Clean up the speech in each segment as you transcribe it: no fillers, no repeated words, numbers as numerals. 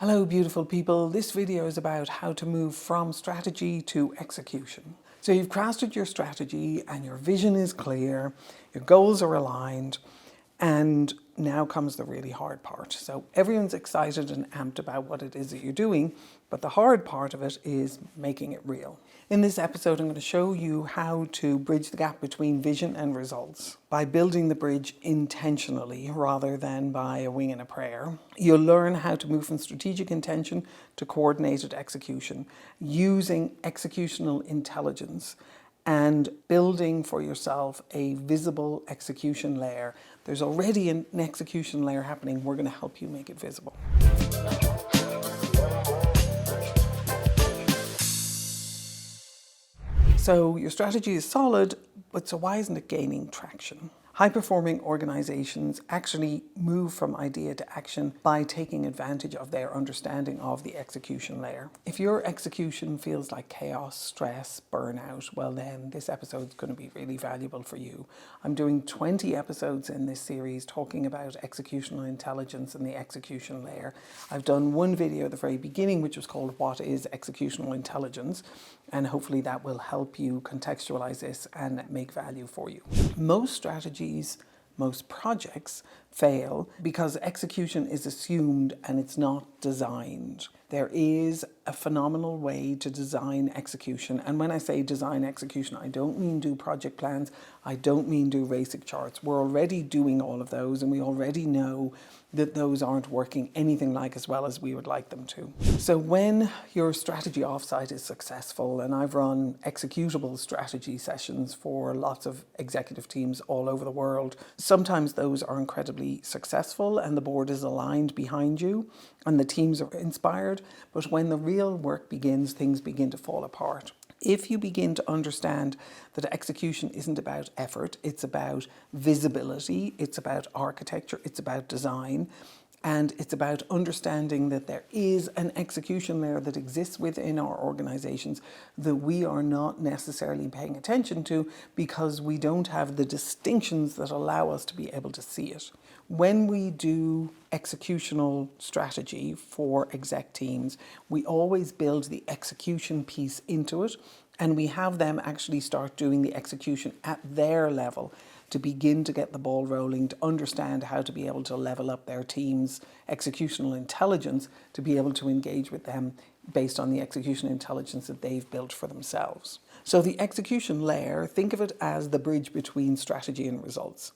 Hello beautiful people, this video is about how to move from strategy to execution. So you've crafted your strategy and your vision is clear, your goals are aligned, and now comes the really hard part. So everyone's excited and amped about what it is that you're doing, but the hard part of it is making it real. In this episode, I'm going to show you how to bridge the gap between vision and results by building the bridge intentionally rather than by a wing and a prayer. You'll learn how to move from strategic intention to coordinated execution using executional intelligence and building for yourself a visible execution layer. There's already an execution layer happening. We're going to help you make it visible. So your strategy is solid, but so why isn't it gaining traction? High-performing organizations actually move from idea to action by taking advantage of their understanding of the execution layer. If your execution feels like chaos, stress, burnout, well then this episode is going to be really valuable for you. I'm doing 20 episodes in this series talking about executional intelligence and the execution layer. I've done one video at the very beginning which was called What is Executional Intelligence? And hopefully that will help you contextualize this and make value for you. Most strategies, most projects fail because execution is assumed and it's not designed. There is a phenomenal way to design execution. And when I say design execution, I don't mean do project plans. I don't mean do basic charts. We're already doing all of those and we already know that those aren't working anything like as well as we would like them to. So when your strategy offsite is successful, and I've run executable strategy sessions for lots of executive teams all over the world, sometimes those are incredibly successful and the board is aligned behind you and the teams are inspired. But when the real work begins, things begin to fall apart. If you begin to understand that execution isn't about effort, it's about visibility, it's about architecture, it's about design, and it's about understanding that there is an execution layer that exists within our organizations that we are not necessarily paying attention to because we don't have the distinctions that allow us to be able to see it. When we do executional strategy for exec teams, we always build the execution piece into it, and we have them actually start doing the execution at their level to begin to get the ball rolling, to understand how to be able to level up their team's executional intelligence, to be able to engage with them based on the execution intelligence that they've built for themselves. So the execution layer, think of it as the bridge between strategy and results.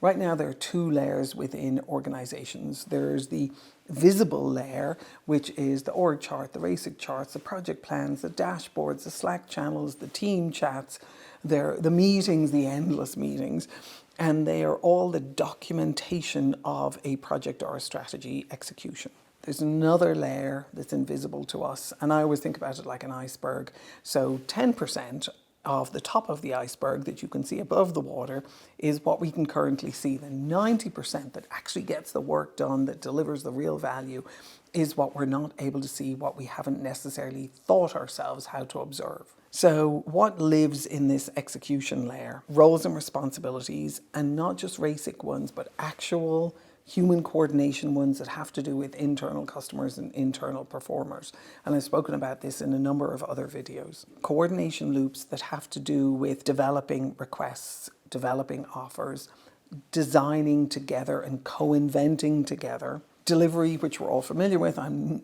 Right now, there are two layers within organizations. There's the visible layer, which is the org chart, the basic charts, the project plans, the dashboards, the Slack channels, the team chats, the meetings, the endless meetings, and they are all the documentation of a project or a strategy execution. There's another layer that's invisible to us, and I always think about it like an iceberg. So 10% of the top of the iceberg that you can see above the water is what we can currently see. The 90% that actually gets the work done, that delivers the real value, is what we're not able to see, what we haven't necessarily thought ourselves how to observe. So what lives in this execution layer? Roles and responsibilities, and not just basic ones, but actual human coordination ones that have to do with internal customers and internal performers. And I've spoken about this in a number of other videos. Coordination loops that have to do with developing requests, developing offers, designing together and co-inventing together. Delivery, which we're all familiar with, I'm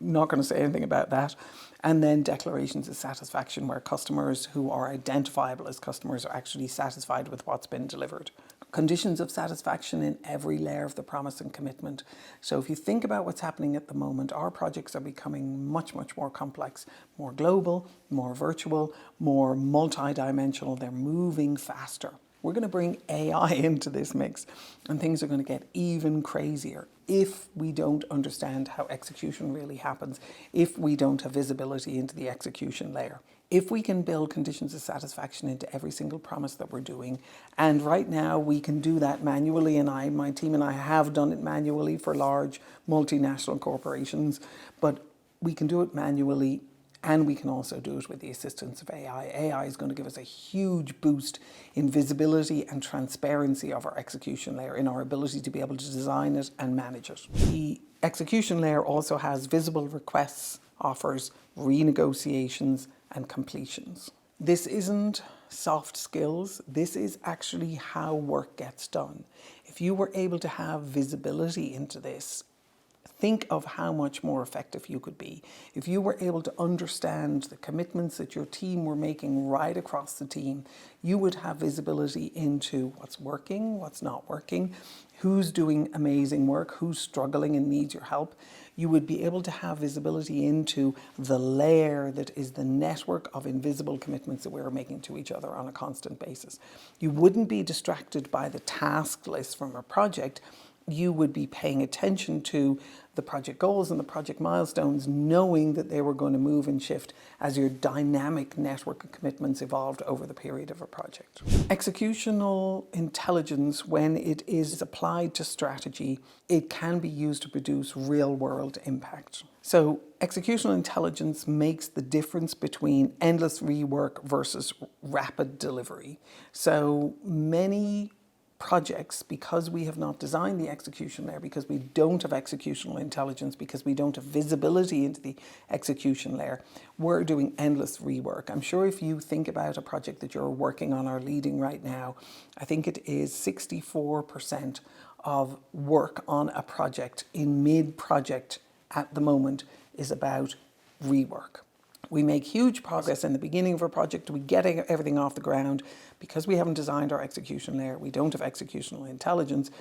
not going to say anything about that. And then declarations of satisfaction, where customers who are identifiable as customers are actually satisfied with what's been delivered. Conditions of satisfaction in every layer of the promise and commitment. So if you think about what's happening at the moment, our projects are becoming much, much more complex, more global, more virtual, more multi-dimensional. They're moving faster. We're going to bring AI into this mix, and things are going to get even crazier if we don't understand how execution really happens, if we don't have visibility into the execution layer. If we can build conditions of satisfaction into every single promise that we're doing, and right now we can do that manually, and my team and I have done it manually for large multinational corporations, but we can do it manually. And we can also do it with the assistance of AI. AI is going to give us a huge boost in visibility and transparency of our execution layer, in our ability to be able to design it and manage it. The Execution layer also has visible requests, offers, renegotiations, and completions. This isn't soft skills. This is actually how work gets done. If you were able to have visibility into this, think of how much more effective you could be. If you were able to understand the commitments that your team were making right across the team, you would have visibility into what's working, what's not working, who's doing amazing work, who's struggling and needs your help. You would be able to have visibility into the layer that is the network of invisible commitments that we're making to each other on a constant basis. You wouldn't be distracted by the task list from a project. You would be paying attention to the project goals and the project milestones, knowing that they were going to move and shift as your dynamic network of commitments evolved over the period of a project. Executional intelligence, when it is applied to strategy, it can be used to produce real-world impact. So executional intelligence makes the difference between endless rework versus rapid delivery. So many projects, because we have not designed the execution layer, because we don't have executional intelligence, because we don't have visibility into the execution layer, we're doing endless rework. I'm sure if you think about a project that you're working on or leading right now, I think it is 64% of work on a project in mid-project at the moment is about rework. We make huge progress in the beginning of our project. We get everything off the ground. Because we haven't designed our execution layer, we don't have executional intelligence,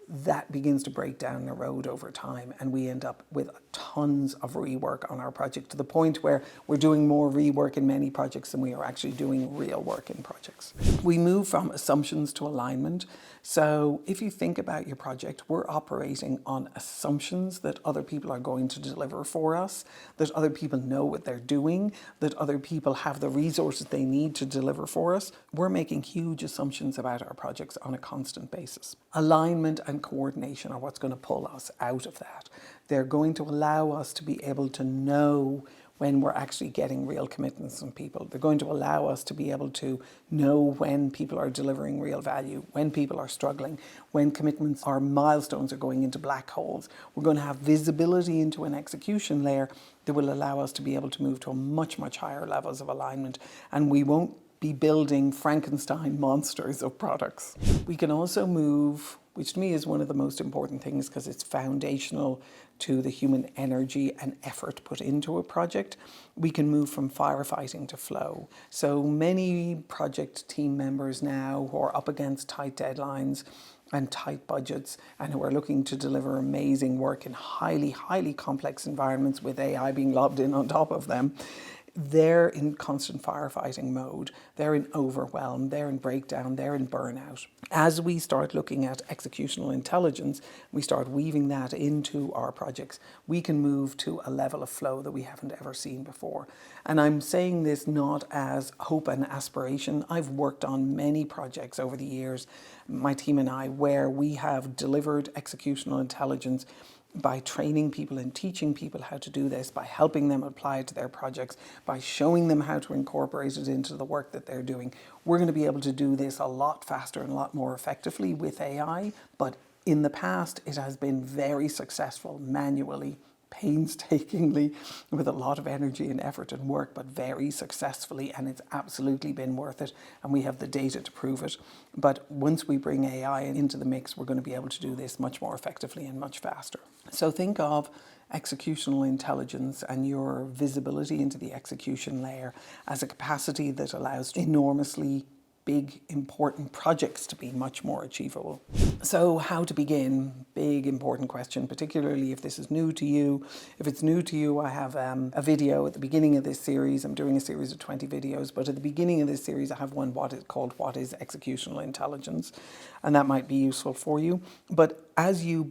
that begins to break down the road over time, and we end up with tons of rework on our project, to the point where we're doing more rework in many projects than we are actually doing real work in projects. We move from assumptions to alignment. So if you think about your project, we're operating on assumptions that other people are going to deliver for us, that other people know what they're doing, that other people have the resources they need to deliver for us. We're making huge assumptions about our projects on a constant basis. Alignment and coordination are what's going to pull us out of that. They're going to allow us to be able to know when we're actually getting real commitments from people. They're going to allow us to be able to know when people are delivering real value, when people are struggling, when commitments or milestones are going into black holes. We're going to have visibility into an execution layer that will allow us to be able to move to a much, much higher levels of alignment, and we won't be building Frankenstein monsters of products. We can also move, which to me is one of the most important things because it's foundational to the human energy and effort put into a project. We can move from firefighting to flow. So many project team members now who are up against tight deadlines and tight budgets and who are looking to deliver amazing work in highly, highly complex environments with AI being lobbed in on top of them, they're in constant firefighting mode. They're in overwhelm, they're in breakdown, they're in burnout. As we start looking at executional intelligence, we start weaving that into our projects, we can move to a level of flow that we haven't ever seen before. And I'm saying this not as hope and aspiration. I've worked on many projects over the years, my team and I, where we have delivered executional intelligence by training people and teaching people how to do this, by helping them apply it to their projects, by showing them how to incorporate it into the work that they're doing. We're going to be able to do this a lot faster and a lot more effectively with AI, but in the past it has been very successful manually, painstakingly, with a lot of energy and effort and work, but very successfully, and it's absolutely been worth it, and we have the data to prove it. But once we bring AI into the mix, we're going to be able to do this much more effectively and much faster. So think of executional intelligence and your visibility into the execution layer as a capacity that allows enormously big, important projects to be much more achievable. So how to begin? Big, important question, particularly if this is new to you. If it's new to you, I have a video at the beginning of this series. I'm doing a series of 20 videos, but at the beginning of this series, I have one called What is Executional Intelligence? And that might be useful for you. But as you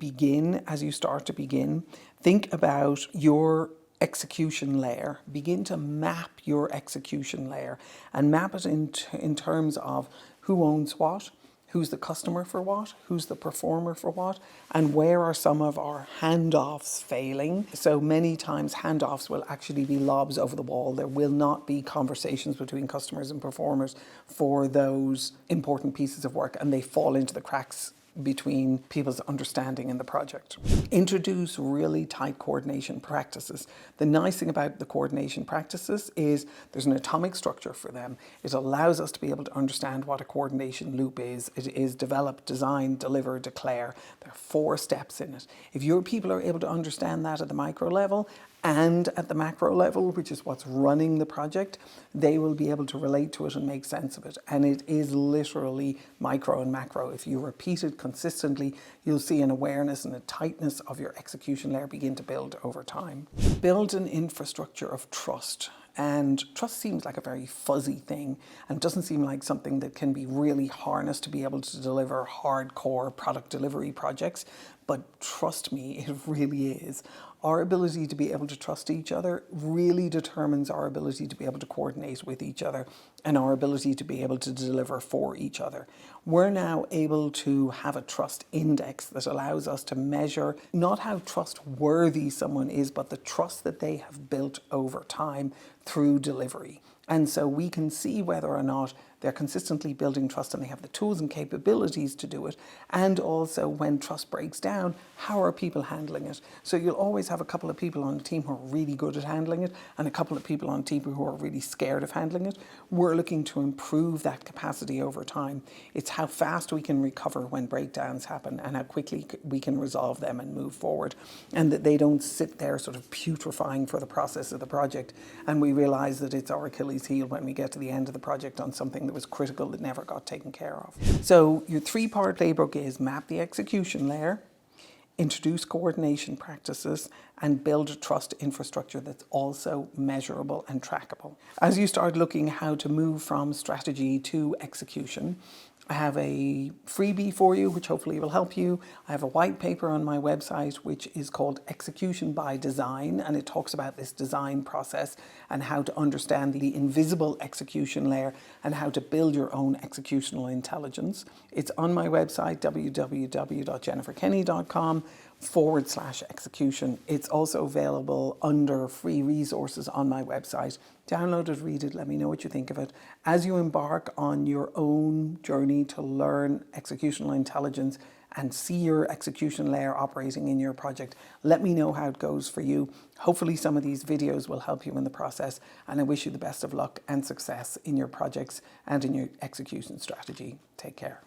start to begin, think about your execution layer. Begin to map your execution layer and map it in terms of who owns what, who's the customer for what, who's the performer for what, and where are some of our handoffs failing. So many times handoffs will actually be lobs over the wall. There will not be conversations between customers and performers for those important pieces of work, and they fall into the cracks between people's understanding in the project. Introduce really tight coordination practices. The nice thing about the coordination practices is there's an atomic structure for them. It allows us to be able to understand what a coordination loop is. It is develop, design, deliver, declare. There are 4 steps in it. If your people are able to understand that at the micro level and at the macro level, which is what's running the project, they will be able to relate to it and make sense of it. And it is literally micro and macro. If you repeat it consistently, you'll see an awareness and a tightness of your execution layer begin to build over time. Build an infrastructure of trust. And trust seems like a very fuzzy thing and doesn't seem like something that can be really harnessed to be able to deliver hardcore product delivery projects. But trust me, it really is. Our ability to be able to trust each other really determines our ability to be able to coordinate with each other and our ability to be able to deliver for each other. We're now able to have a trust index that allows us to measure not how trustworthy someone is, but the trust that they have built over time through delivery. And so we can see whether or not they're consistently building trust and they have the tools and capabilities to do it. And also when trust breaks down, how are people handling it? So you'll always have a couple of people on the team who are really good at handling it and a couple of people on the team who are really scared of handling it. We're looking to improve that capacity over time. It's how fast we can recover when breakdowns happen and how quickly we can resolve them and move forward. And that they don't sit there sort of putrefying for the process of the project. And we realize that it's our Achilles heel when we get to the end of the project on something that was critical that never got taken care of. So your 3-part playbook is map the execution layer, introduce coordination practices, and build a trust infrastructure that's also measurable and trackable. As you start looking how to move from strategy to execution, I have a freebie for you, which hopefully will help you. I have a white paper on my website, which is called Execution by Design, and it talks about this design process and how to understand the invisible execution layer and how to build your own executional intelligence. It's on my website, www.jenniferkenny.com/execution. It's also available under free resources on my website. Download it, read it, let me know what you think of it. As you embark on your own journey to learn executional intelligence and see your execution layer operating in your project, let me know how it goes for you. Hopefully some of these videos will help you in the process, and I wish you the best of luck and success in your projects and in your execution strategy. Take care.